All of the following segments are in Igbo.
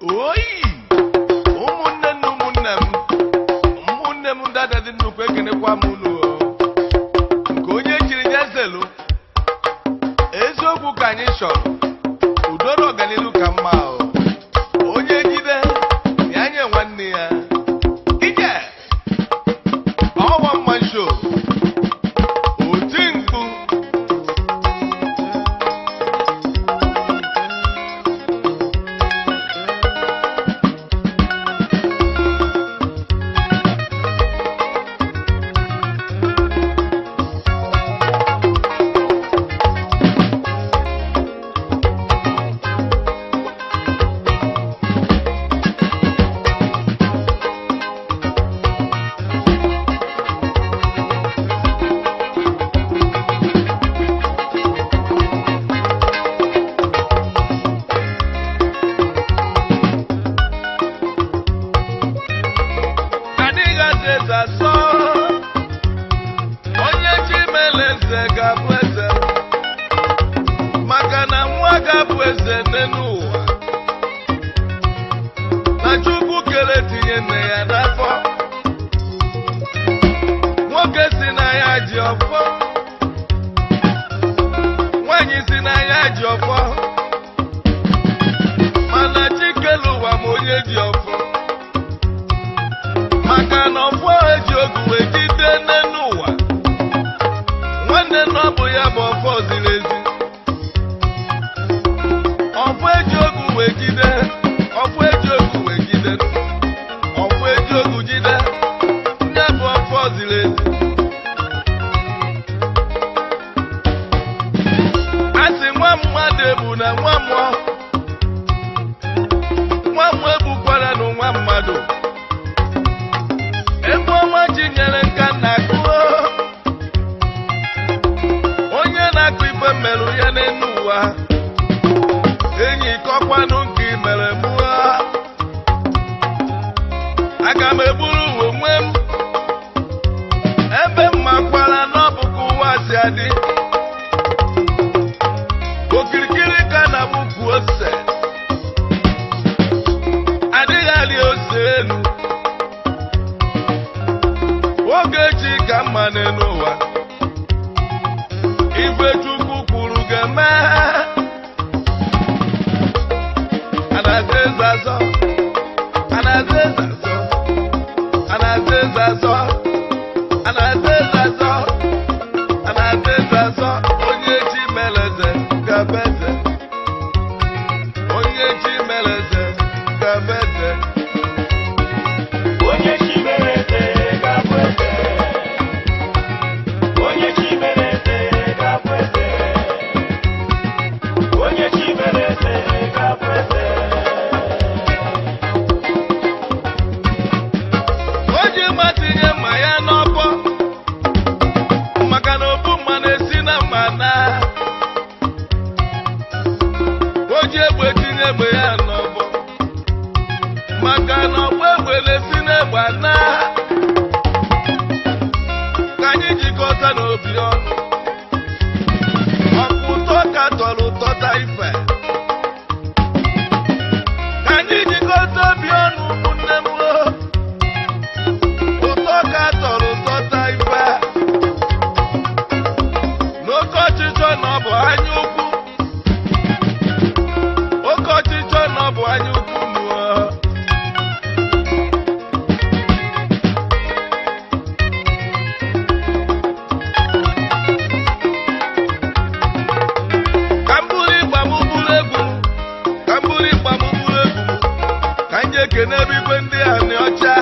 Oyi ụmụnne m dada dị nnukwu ekenekwa m unu nke onye chiri nye zelu eziokwu ka anyị chọrọ udo na ọganihu ka mma onye jide ya nye nwanne ya ije ọwa mma show oti mkpu onye chimeleze ga-abụ eze maka na nwa ga-abụ eze n'ụwa na Chukwu kere tinye nne ya n'afọ nwoke si na ya ji ọfọ nwanyị si na ya ji ọfọ mana Chikelu ụwa ma onye ji ọfọ maka na ọfọ eji ogu wee jide n'ụwa nwanne na ọ bụ ya bụ ọfọ ziri ezi ọfọ eji ogu wee jide ọfọ eji ogu wee jide ọfọ eji ogu jide nye bụ ọfọ ziri ezi asị nwa mmadụ ebu na nwa mmụọ egbukwara na nwa mmadụ ebe ọma ji nyere nka na-akụ onye na-akụ ife mmerụ ya n'elu ụwa enyi kọkwanụ nke mere mụọ aga m eburu onwe m ebe mma kwara n'ọbụkụ ụwa si adị okirikiri ka na bụkwu ose adịghị alị ose elu ogechi ka mma n'ụwa ife Chukwu kwuru ga-eme anaza eze azọ anaza eze azọ anaza eze azọ anaza eze azọ anaza eze azọ onye chi meleze ga-abụ eze onye chi meleze ga-abụ eze onye chi meleze ga-abụ eze onye chi meleze ga-abụ eze onye chi meleze ga-abụ eze o ji mma tinye mma ya n'ọbọ maka na obu mma na-esi na mma na o ji egbe tinye egbe ya n'ọbọ maka na ọgba egbe na-esi n'egbe na ka anyị jikọta n'obi ọnụ ọkụ ụtọ ka tọrọ ụtọ ta ife ka anyị jikọta obi ọnụ ụmụnne m ụtọ ka tọrọ ụtọ ta ife n'oke ọchịchọ na ọ bụ anya ukwu oke ọchịchọ na ọ bụ anya ukwu nụọ ka m buru ịgba m buru egwu ka m buru ịgba m buru egwu ka m ji ekene igwe ndị a dị ọcha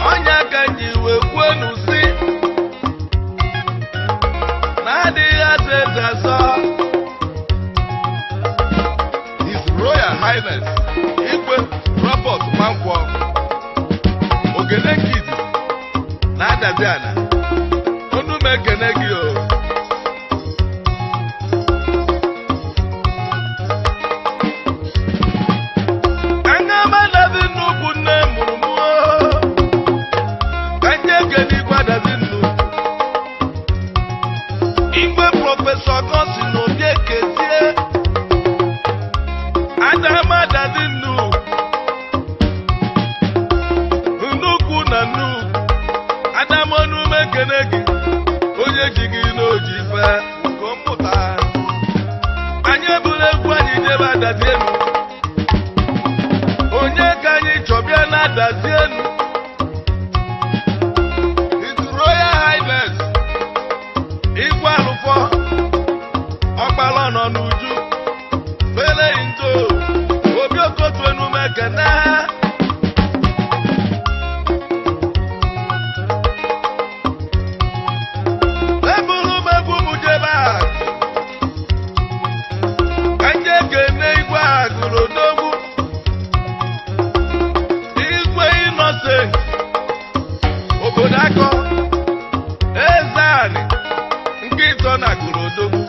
ọnya ka m ji wee kwuo n'usi na-adịghị aza eze azọ His Royal Highness Igwe Robert Nwankwọ ogene nkidi na-adazi ana onu m ekene gị o anya madazi nnukwu nne mụrụ m ka nye ekene igwe adazi nnukwu Igwe Prọfesọ Gosin Obi Ekezie Adamada dadi nnu nnukwu na nnu adamonu mekene gị onye ji gị n'oji fe nke mmụta anyị eburu egwu anyị jebe adazi enu onye ka anyị chọbịa na adazi enu His Royal Highness Igwe Alụfọ Ọkpala nọ n'uju Bele Indo Obi Okotu Enume Ekene ebulu m egwu m jebe ka nje kene Igwe Agụrụ Odogwu Igwe Innocent obodo akọ eze anị nke ịtọ na Agụrụ Odogwu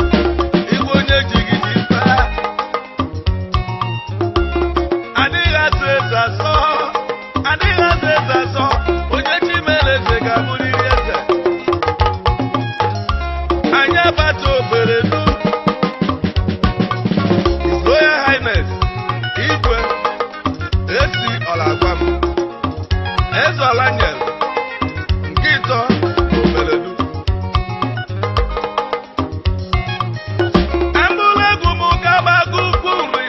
Igwe onye jigiji mkpara adịghị atụ eze asọ onye chi mere eze ga-abụrịrị eze anyị abata obere du His Royal Highness Igwe esi ọlagwa m eze ọlanyel nke ịtọ obere du ambụlegwu m gabago ukwu nri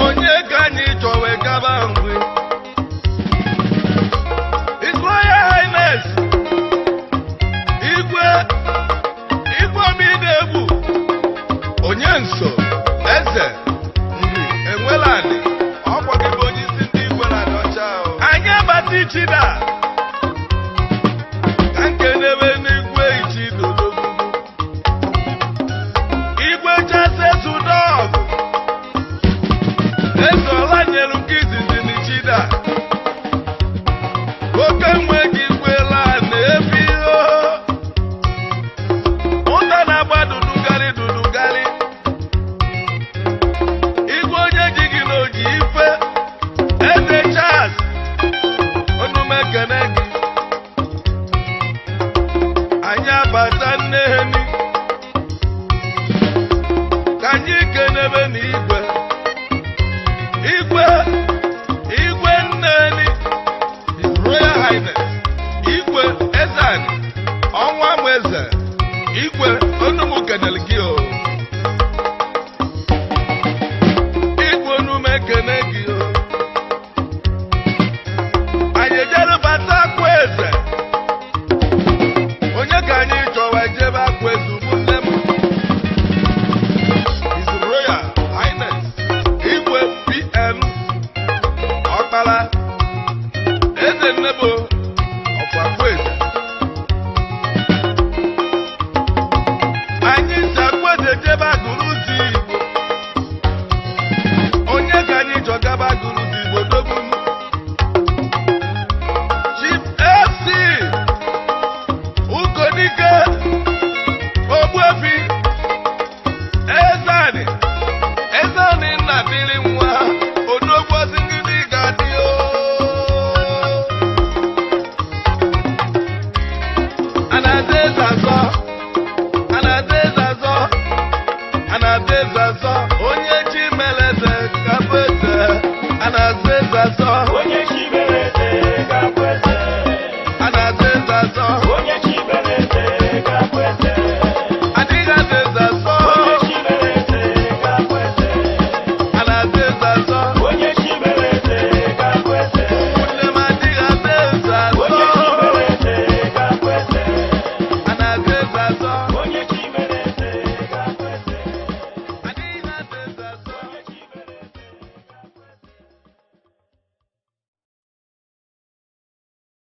onye ka anyị chọwe gaba nri His Royal Highness Igwe Omidegwu onye nso eze nri enwela anị ọkwa gị bụ onye isi ndị Igwe na ọcha anyị abata ichida ka nkenebe n'Igwe Ichida Odogwu Igwe Chases Udọgụ eze ọlanyelu nke izizi n'ichida oke nwe gị gwela na-ebi ụta na-agba dudugharị Igwe onye ji gị n'oji ife eze Charles Onumekene gị anyị abata Nneheni ka anyị kenebe n'Igwe Nneheni His Royal Highness Igwe Eze-Ani ọnwa m eze Igwe Onumukenele gị o Igwe Onumekene gị o anyị ejere bata akwa eze onye ka anyị chọwa jebe akwa eze ụmụnne m His Royal Highness Igwe PN Ọkpala eze nnebo ọkwa akwa eze anyị si akwa eze jebe Agụrụzi Igbo onye ka anyị chọgaba Agụrụzi Igbo Odogwu Chief FC Ukodike Ogbuefi Eze-Ani nna dịrị nwa Odogwu Ozingidi ga-adị ana-ada eze azọ onye chi mere eze ka bụ eze ana-aza eze azọ onye